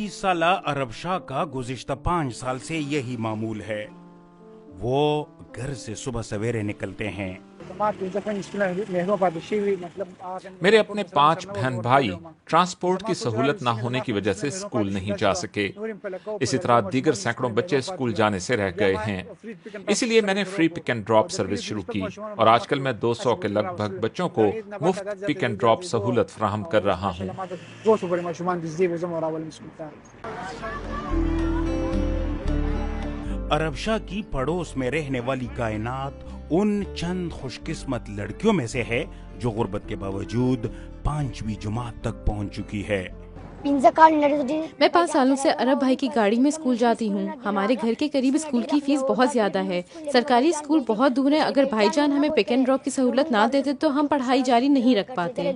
साला अरब शाह का गुज़िश्ता 5 साल से यही मामूल है। वो घर से सुबह सवेरे निकलते हैं। मेरे अपने 5 बहन भाई ट्रांसपोर्ट की सहूलत ना होने की वजह से स्कूल नहीं जा सके। इसी तरह दीगर सैकड़ों बच्चे स्कूल जाने से रह गए हैं। इसीलिए मैंने free pick and drop service शुरू की और आजकल मैं 200 के लगभग बच्चों को मुफ्त पिक एंड ड्रॉप सहूलत फराहम कर रहा हूँ। अरब शाह की पड़ोस में रहने वाली कायनात उन चंद खुशकिस्मत लड़कियों में से है जो गुर्बत के बावजूद 5वीं जमात तक पहुंच चुकी है। मैं 5 सालों से अरब भाई की गाड़ी में स्कूल जाती हूँ। हमारे घर के करीब स्कूल की फीस बहुत ज्यादा है। सरकारी स्कूल बहुत दूर है। अगर भाईजान हमें पिक एंड ड्रॉप की सहूलत ना देते तो हम पढ़ाई जारी नहीं रख पाते।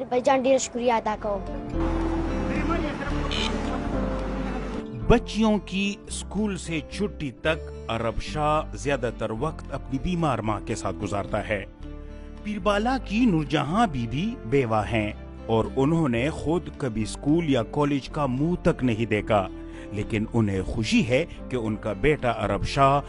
बच्चियों की स्कूल से छुट्टी तक अरब शाह ज्यादातर वक्त अपनी बीमार माँ के साथ गुजारता है। पीरबाला की नूरजहां बीबी बेवा हैं और उन्होंने खुद कभी स्कूल या कॉलेज का मुंह तक नहीं देखा, लेकिन उन्हें खुशी है कि उनका बेटा अरब शाह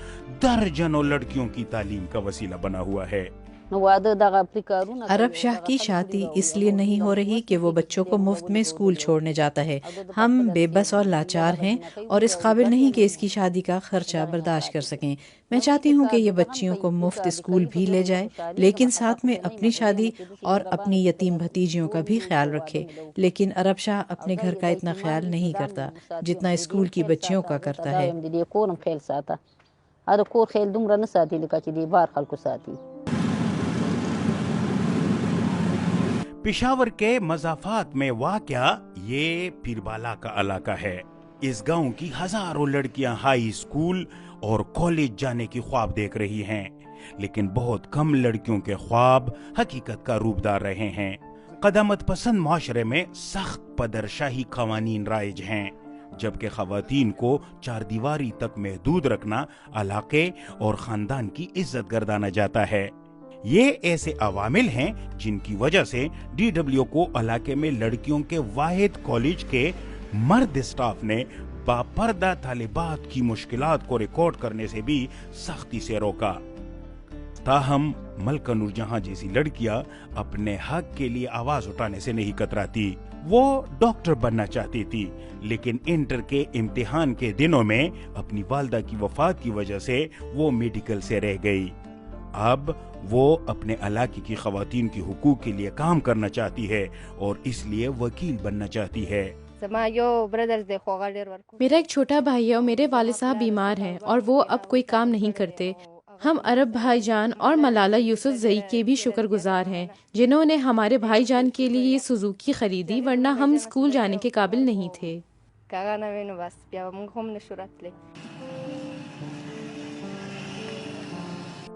दर्जनों लड़कियों की तालीम का वसीला बना हुआ है। अरब शाह की शादी इसलिए नहीं हो रही कि वो बच्चों को मुफ्त में स्कूल छोड़ने जाता है। हम बेबस और लाचार हैं और इस काबिल नहीं कि इसकी शादी का खर्चा बर्दाश्त कर सकें। मैं चाहती हूँ कि ये बच्चियों को मुफ्त स्कूल भी ले जाए, लेकिन साथ में अपनी शादी और अपनी यतीम भतीजियों का भी ख्याल रखे। लेकिन अरब शाह अपने घर का इतना ख्याल नहीं करता जितना स्कूल की बच्चियों का करता है। पेशावर के मज़ाफ़ात में वाक़या ये पीरबाला का इलाका है। इस गांव की हजारों लड़कियां हाई स्कूल और कॉलेज जाने की ख्वाब देख रही हैं, लेकिन बहुत कम लड़कियों के ख्वाब हकीकत का रूपदार रहे हैं। क़दामत पसंद माशरे में सख्त पदरशाही क़वानीन राइज हैं, जबकि ख़वातीन को 4 दीवारी तक महदूद रखना इलाके और ख़ानदान की इज्जत गर्दाना जाता है। ये ऐसे अवामिल हैं जिनकी वजह से DW को इलाके में लड़कियों के वाहिद कॉलेज के मर्द स्टाफ ने बापर्दा तालिबात की मुश्किलात को रिकॉर्ड करने से भी सख्ती से रोका। ताहम मलका नूरजहां जैसी लड़कियां अपने हक के लिए आवाज उठाने से नहीं कतराती। वो डॉक्टर बनना चाहती थी, लेकिन इंटर के इम्तिहान के दिनों में अपनी वालदा की वफात की वजह से वो मेडिकल से रह गई। अब वो अपने इलाके की ख़वातीन के हुकूक के लिए काम करना चाहती है और इसलिए वकील बनना चाहती है। मेरा एक छोटा भाई है और मेरे वालिद साहब बीमार हैं और वो अब कोई काम नहीं करते। हम अरब भाईजान और मलाला यूसुफ जई के भी शुक्रगुजार हैं, जिन्होंने हमारे भाईजान के लिए ये सुजुकी खरीदी, वरना हम स्कूल जाने के काबिल नहीं थे।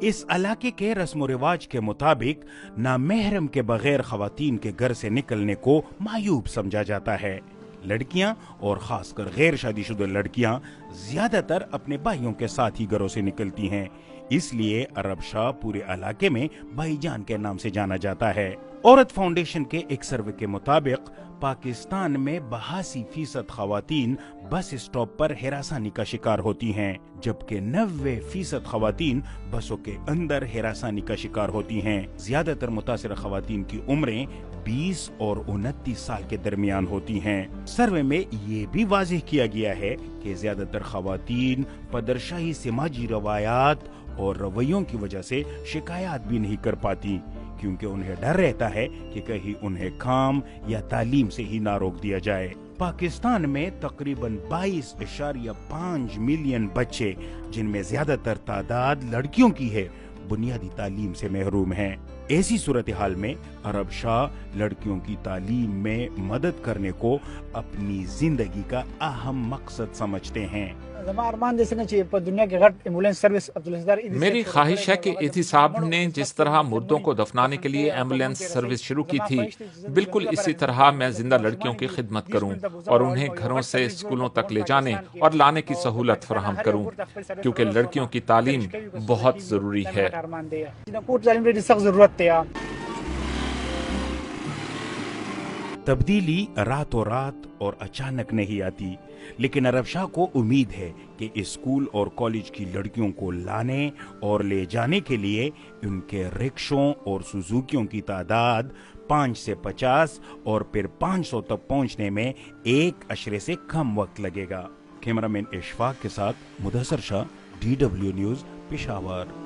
इस इलाके के रस्म रिवाज के मुताबिक नामहरम के बगैर खवातीन के घर से निकलने को मायूब समझा जाता है। लड़कियां और खासकर गैर शादीशुदा लड़कियां ज्यादातर अपने भाइयों के साथ ही घरों से निकलती हैं, इसलिए अरब शाह पूरे इलाके में भाईजान के नाम से जाना जाता है। औरत फाउंडेशन के एक सर्वे के मुताबिक पाकिस्तान में 82% खवातीन बस स्टॉप पर हिरासानी का शिकार होती हैं, जबकि 90% खवातीन बसों के अंदर हिरासानी का शिकार होती हैं। ज्यादातर मुतासिर खवातीन की उम्रें 20 और 29 साल के दरमियान होती हैं। सर्वे में ये भी वाज़ेह किया गया है कि ज्यादातर खवातीन पदरशाही समाजी रवायात और रवैयों की वजह से शिकायत भी नहीं कर पाती, क्योंकि उन्हें डर रहता है कि कहीं उन्हें काम या तालीम से ही ना रोक दिया जाए। पाकिस्तान में तकरीबन 22.5 मिलियन बच्चे, जिनमें ज्यादातर तादाद लड़कियों की है, बुनियादी तालीम से महरूम हैं। ऐसी सूरत हाल में अरब शाह लड़कियों की तालीम में मदद करने को अपनी जिंदगी का अहम मकसद समझते हैं। मेरी ख्वाहिश है कि इथी साहब ने जिस तरह मुर्दों को दफनाने के लिए एम्बुलेंस सर्विस शुरू की थी, बिल्कुल इसी तरह मैं जिंदा लड़कियों की खिदमत करूं और उन्हें घरों से स्कूलों तक ले जाने और लाने की सहूलत फराहम करूं, क्योंकि लड़कियों की तालीम बहुत जरूरी है। तब्दीली रातों रात और अचानक नहीं आती, लेकिन अरब शाह को उम्मीद है कि स्कूल और कॉलेज की लड़कियों को लाने और ले जाने के लिए उनके रिक्शों और सुजुकियों की तादाद 5 से 50 और फिर 500 तक पहुंचने में एक अशरे से कम वक्त लगेगा। कैमरामैन इशफाक के साथ मुदस्सर शाह, DW न्यूज़, पेशावर।